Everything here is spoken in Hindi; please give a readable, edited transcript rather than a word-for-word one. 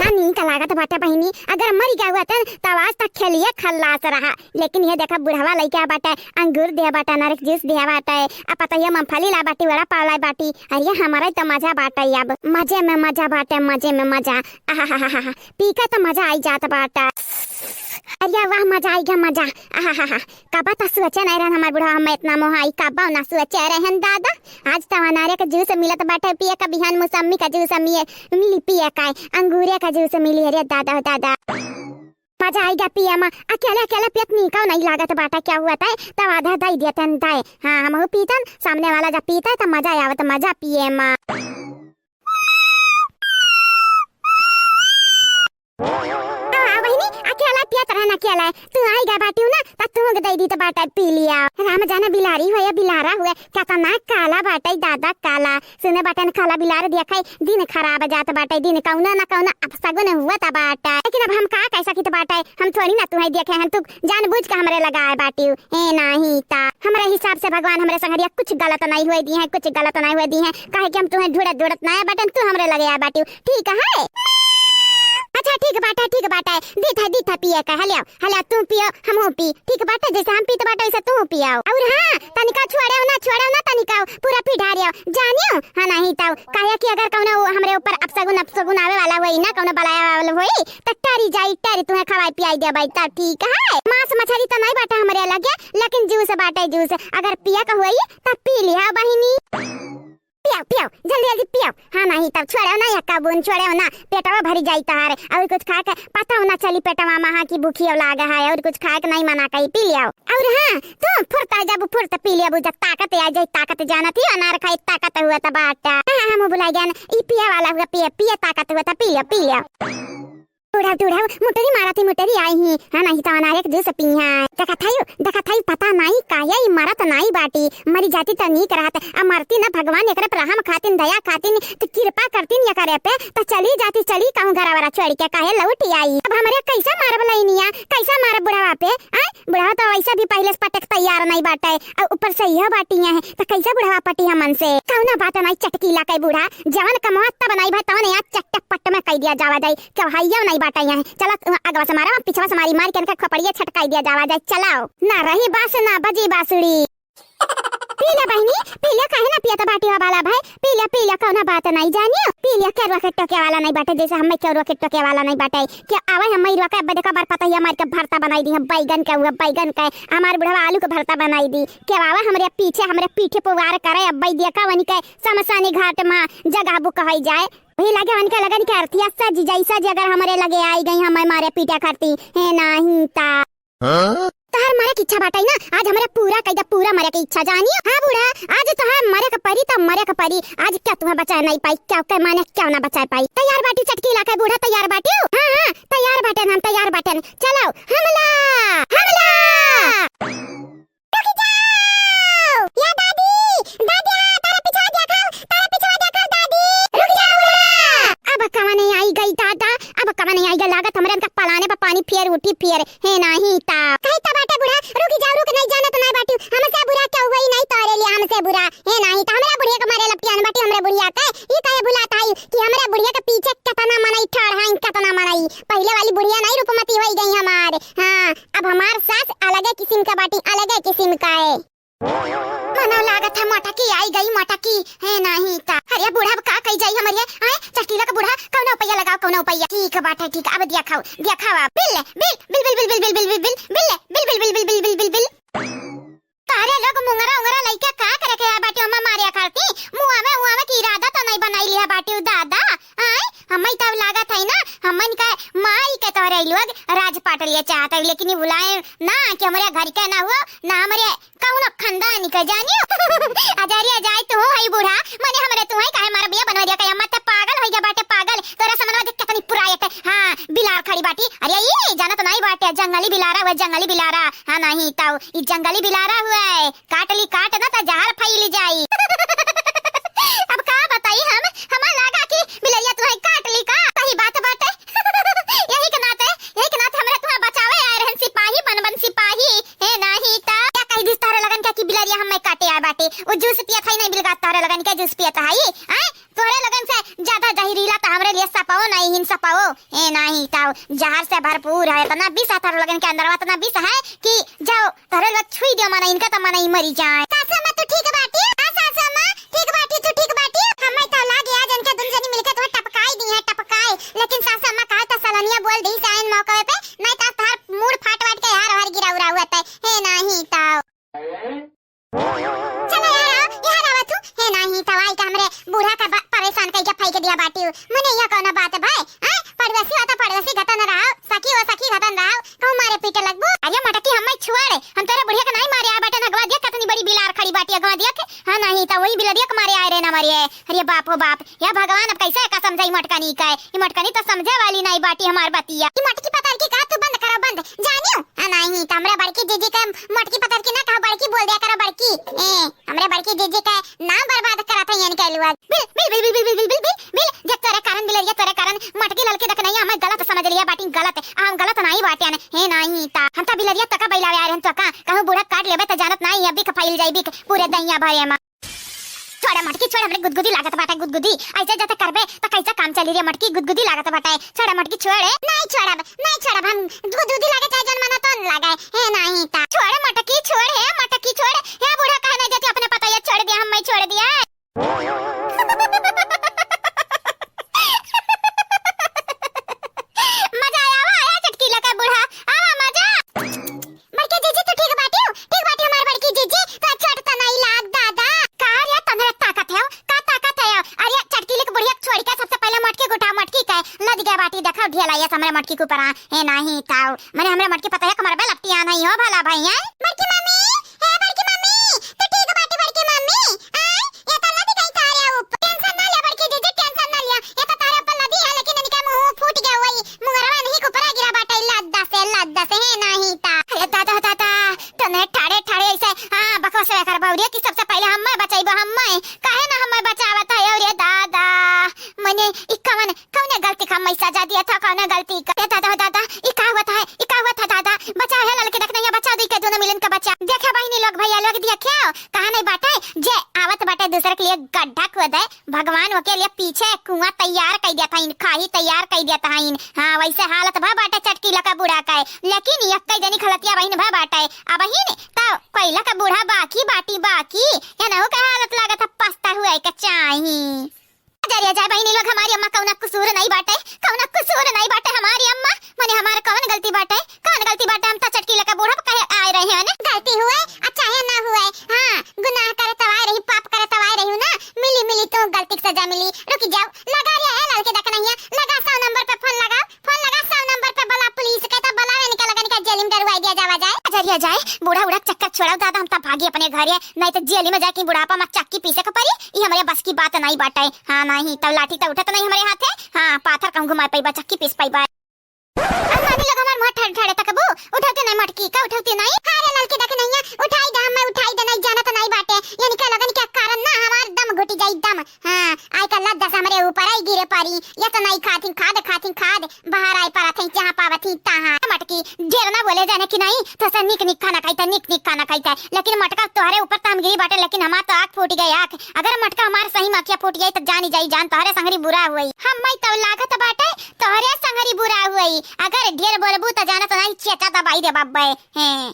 कितना नीक लागत बाटे बहिनी। अगर मर गया हुआ तब आज तक खेलिए खल्लास रहा, लेकिन ये देखा बुढ़ावा लइका बाटे, अंगूर दिया बाटे, नारियल जूस दिया बाटे, अब पता ये मूंगफली ला बाटी, वड़ा पाव ला बाटी। अरे हमारा तो मजा बाटे, अब मजे में मजा बाटे, मजे में मजा। आहा पी के तो मजा आई जात बाटे। अरे वाह मजा आई गया मजा। आहा कबा तो सोचे नहीं रहन हमार बुढ़ा हम इतना मोहाई कबा ना सोचे रहन दादा। आज तो नारियल का जूस मिलत बाटे पिए का, बिहान मौसमी का जूस मिली पिए का, अंगूरे का जूस मिली। अरे दादा दादा मजा आई गया पिए में। अकेले अकेले पियत निका नहीं लागत बाटा। क्या हुआ था तब आधा दही देतन दाए। हाँ हम पीतन, सामने वाला जब पीता है तो मजा आवत, मजा पिए में। अकेला पियत रहना, अकेला तू आई गया बाटी ना तब तू दे दी तो बाटा पी लिया। राम जाने बिलारी हुए बिलारा हुए क्या तो ना काला बाटा दादा काला। सुने बाटा ने काला बिलार देखा दिन खराब जात बाटा, दिन कौना ना कौना अब सगुन हुआ था बाटा। लेकिन अब हम का कैसा की तो बाटा हम थोड़ी ना तुम्हें देखे हैं, तू जानबूझ के हमरे लगाए बाटी ए नहीं ता। हमारे हिसाब से भगवान हमरे संगरिया कुछ गलत नहीं हुए दी है, कुछ गलत नहीं हुए दी है, काहे कि हम तुम्हें ढूंढत ढूंढत ना बटन तू हमरे लगे बाटी। ठीक है अच्छा ठीक बाटा दीथा पिए का हलिया तू पियो हम हो पी। ठीक बाटा जैसे हम पीते बाटा वैसे तू पियाओ। और हां तनिका छोड़े ना तनिका पूरा पी ढारियो जानियो। हां नहीं ताऊ काहे कि अगर कौनो हमरे ऊपर अपसगुन आवे वाला होई ना, कौनो बलाया वाला होई त टारी जाई टारी तुम्हें खवाई पियाई दे भाई ता। ठीक है मांस मछली तो नहीं बाटा हमरे लगे, लेकिन जूस बाटा जूस अगर पिया का होई तब पी लिया बहिनी। पियाओ जल्दी जल्दी पियाओ। हाँ नहीं तब छोड़ो ना या काबून छोड़ो ना, पेटवा भरी जाई तार। और कुछ खा के पता होना चली पेटवा महा की भूखी लागा है, और कुछ खा के नहीं मना कही पी लियाओ। और हाँ तुम फुरता जब फुरत पी लिया बुझ ताकत आ जाई, ताकत जाना थी अनार खाई ताकत हुआ था बाटा। हाँ हम बुला गया ई पिया वाला हुआ पिया ताकत हुआ था पी लिया। टूढ़ा मुटरी मारती मुटरी आई ही। हाँ नहीं तो अनारे के जूस पिया देखा थाई पता नहीं काया ई मरत नहीं बाटी, मरी जाती तो नीक रहत। मरती ना भगवान एकरे पर रहम खातिन दया खातिन तो कृपा करतिन एकरे पे तो चली जाती चली कहूं घरा वाला छोड़ के काहे लौट आई। अब हमरे कैसा मारब लइनिया, कैसा मारब बुढ़ावा पे। बुढ़ावा तो वैसा भी पहले से पटक तैयार नहीं बाटे, और ऊपर से यह बाटियां है तो कैसा बुढ़ावा पटी हमन से। कौना बात नहीं चटकीला के बूढ़ा जवन कमवत बनाई भाई तवन या चटक पट में कह दिया जावा जाई क्या हइया नहीं बाटा है। चलो अगवा से मारा पिछवा से मार के खपड़िया छटकाई दिया जावा जाए। चलाओ ना रही बास ना बजी बांसुरी। पीला बहनी पीला काहे ना पिया बाटी वाला भाई पीला कौना बात नहीं जानियो। पीला केरवा के टोके वाला नहीं बाटे, जैसे हमें केरवा के टोके वाला नहीं बाटे। क्या आवे हम मइरवा का बड़का बार पता ही हमार के भरता बनाई दी, हम बैगन का हुआ बैगन का हमार बुढ़वा आलू का भरता बनाई दी। क्या आवे हमरे पीछे पुवार करे अब भाई देखा वनी के समसानी घाट में जगह बुक कही जाए वही लगे उनके लगन के अर्थी सज जैसा अगर हमारे लगे आई गई हमें मारे पीटा करती है नहीं ता। तोहर मरे की इच्छा बाटाई ना, आज हमारे पूरा मरे की इच्छा जानियो। हाँ बूढ़ा आज तोहर मरे का परी तो मरे का परी। आज क्या तुम्हें बचा नहीं पाई, क्या के माने क्यों ना बचा पाई। तैयार बाटी चटकी ला के बूढ़ा तैयार बाटी। हाँ तैयार बाटन हम तैयार बाटन। चलो हमला रुक जाओ या दादी तारा पिछवा देखो दादी रुक जाओ। अब कवा नहीं आई गई दादा, अब कवा नहीं आई गई लागत हमरे का पलाने पर पानी फेर उठी फेर है नहीं ता। कहीं ता बाटे बुढ़ा रुक नहीं जाना तो नहीं बाटी हमसे बुरा क्या हुई नहीं तोरे लिए हमसे बुरा है नहीं ता। हमरा बुढ़िया के मारे लपियान बाटी हमरे बुढ़िया के ई काहे बुलाता है कि हमरे बुढ़िया के पीछे कतना मनई ठाड़ है कतना मनई। पहले वाली बुढ़िया नहीं रूपमती होई गई हमार। हां अब हमार सास अलग किस्म का बाटी अलग किस्म का है। मनो लागत है मोटकी आई गई मोटकी है नहीं ता। अरे बूढ़ा का कही जाई हमरे आए चटकीला का बूढ़ा कौन उपाय लगाओ कौन उपाय। ठीक बात है ठीक अब दिया खाओ बिल तारे लोग मुंगरा लइका का करे के बाटी हम मारिया करती मुआ में की इरादा तो नहीं बनाई लिया बाटी दादा। आए हमें तब लागत है ना हमन का माई के तोरे लोग राजपाट लिए चाहता, लेकिन बुलाए ना कि हमारे घर के ना हुआ ना हमारे कौन खानदान के जानियो। अजरिया जाए तो हई बूढ़ा माने हमरे तू है काहे मारा बिया बनवा दिया कया मत पागल होई जा बाटे पागल तोरा समनवा देख कितनी पुरायत है। हां बिलार खड़ी बाटी। अरे ये जाना तो नहीं बाटे जंगली बिलारा। हां नहीं ताऊ ई जंगली बिलारा हुआ है काट ना तो जहर फैल जाई। अब का बताई हम लगा कि बिलरिया तू है काट ली का सही बात बाटे। यही के नाते हमरा तुम्हें बचावे आए रहन सिपाही बनबन सिपाही है नहीं ता। क्या कह दिस तारे लगन क्या कि बिलरिया हमें काटे आ बाटे वो जूस पिया था नहीं बिलगा तारे लगन के जूस पिया था। आई तोरे लगन से ज्यादा जहरीला तो हमरे लिए सपाओ नहीं हिन सपाओ ए नहीं ताऊ जहर से भरपूर है इतना विष है तारो लगन के अंदर इतना विष है कि जाओ तारे लोग छुई दियो माना इनका तो माना ही मरी जाए। सासू मां तू ठीक बाटी हां सासू मां ठीक बाटी तू ठीक बाटी हमें तो लागे आज इनके दुन जनी मिलके तो टपकाई दी है टपकाई लेकिन सासू मां कहा तो सलनिया बोल दी साइन मौके पे नहीं तो तार मूड फाट फाट के यार हर गिरा उरा हुआ है नहीं ताऊ चलो यार आवा तू है नहीं तवाई का हमरे बूढ़ा का परेशान कई जब के दिया बाटी मने यह कौन बात है भाई हां पड़ोसी आता पड़ोसी घटन रहा सखी हो सखी घटन रहा कहूं मारे पीटे लगबो अरे मटकी हम छुआड़े हम तेरे बुढ़िया के नहीं मारे आ बेटा नगवा दिया कितनी बड़ी बिलार खड़ी बाटी गवा दिया के हां नहीं तो वही बिलरिया के मारे आए रे ना मारे अरे बाप हो बाप या भगवान अब कैसे का समझाई मटकानी का ये मटकानी तो समझे वाली नहीं बाटी हमार बतिया ये मटकी पतार की का तू बंद करो बंद जानियो हां नहीं तो हमरा बड़की जीजी का मटकी पतार की ना कहो बड़की बोल दिया करो बड़की हमरे बड़की जीजी का नाम बर्बाद करा था यानी कहलुआ बिल जब तेरे कारण बिलरिया तेरे कारण मटकी ललके देख नहीं हमें गलत समझ लिया बाटी गलत हम गलत नहीं बाटे ने हे नहीं ता हम तो बिलरिया तका बैलावे आ रहन तो का कहूं बूढ़ा काट लेबे त जानत नहीं अभी का फैल जाई बिक पूरे दैया भरे में छोड़ा मटकी छोड़ हमरे गुदगुदी लागत बाटे गुदगुदी ऐसे जते करबे तो कैसा काम चली रे मटकी गुदगुदी लागत बाटे छोड़ा मटकी छोड़े नहीं छोड़ा हम गुदगुदी लागे चाहे जन मना तो लागे हे नहीं ता छोड़ मटकी छोड़ हे बूढ़ा कहे नहीं देते अपने पता ये छोड़ दिया हम मैं छोड़ दिया मजा आया चटकी लगा बूढ़ा आवा मजा बड़के जीजी तो ठीक बाटी हमारे बड़की जीजी तो चटता नहीं लाग दादा कार या तंदरे ताकत है का ताकत है अरे चटकी लेके बुढ़िया छोड़ के सबसे पहले मटकी गुठा मटकी का लद गया बाटी देखा ढेला ये हमरे मटकी के ऊपर है नहीं ताऊ मैंने हमरे मटकी पता है कमर में लपटियां नहीं हो भला भाई है बड़की मम्मी तो ठीक बाटी बड़की मम्मी ये तो लदी गई तारे ऊपर टेंशन ना ले बड़की जीजी टेंशन ना लिया ये तो तारे ऊपर लदी है लेकिन इनका मुंह फूट गया वही मुंगरवा नहीं को ऊपर गिरा बाटा लद्दा से है नहीं ता अरे दादा तने ठाड़े ऐसे हां बकवास कर बाउरिया कि सबसे पहले हम बचाइबो हम काहे ना हम बचावत है और ये दादा मने इकवन कौन गलती का मैं सजा दिया था कौन गलती का दादा ई का हुआ था दादा बचा है लड़के देख नहीं बचा दी के दोनों मिलन का बचा देखा बहिनी लोग भैया लोग दिया क्या कहा नहीं बाटे जे आवत बाटे दूसरे के लिए गड्ढा खोद है भगवान के लिए पीछे कुआं तैयार कर दिया था इन खाही तैयार कर दिया था इन हां वैसे हालत भा बाटे चटकी लका बूढ़ा का लेकिन यक्कई जनी खलतिया बहिन भा बाटे अब बहिन ता कोइला का बूढ़ा बाकी या ना हो का हालत लागत है पछता हुआ है का चाही जरिया जाए बहिनी लोग हमारी अम्मा कौन कसूर नहीं बाटे हमारी अम्मा मने हमारा कौन गलती बाटे हम तो चटकी लका बूढ़ा कहे आए रहे हैं ना गलती हुए अच्छा है ना हुए हां गुनाह करे तो आए रही पाप करे तो आए रही ना मिली तो गलती की सजा मिली रुक जाओ लगा रिया है लड़के देख नहीं है लगा 100 नंबर पे फोन लगा 100 नंबर पे बला पुलिस के तो बलावे निकल जेल में डरवाई दिया जाए जरिया जाए बूढ़ा चक्कर छोड़ाओ दादा हम तो भागी अपने घर है नहीं तो जेल में जाके बुढ़ापा मत चक्की पीसे का पड़ी ये हमारे बस की बात नहीं बाटे हां नहीं तो लाठी तो उठत नहीं हमारे हाथ है हां पाथर कहूं घुमा पाई चक्की पीस पाई अन्नानी लोग हमार मुंह ठाड़े तक बो उठाते नहीं मटकी का उठाते नहीं हारे ललके देख नहीं उठाई दा मैं उठाई दे नहीं जाना तो नहीं बाटे यानी क्या लगन क्या कारण ना हमार दम घुटी जाई दम हां आई का लद्दा हमरे ऊपर आई गिरे पारी या तो नहीं खाद बाहर आई पारा थई जहां पावत थी तहां मटकी ढेर ना बोले जाने की नहीं तो से निक खाना खाईता लेकिन मटका तोहरे ऊपर तम गिरी बाटे लेकिन हमार तो आंख फूट गई आंख अगर मटका हमार सही माकिया फूट गई तो जानी जाई जान तोहरे संगरी बुरा हुई हम मैं तो लागत बाटे तोहरे संगरी बुरा हुई अगर ढेर बोलबू तो जाना तो नहीं चेता दबाई दे बाबा हैं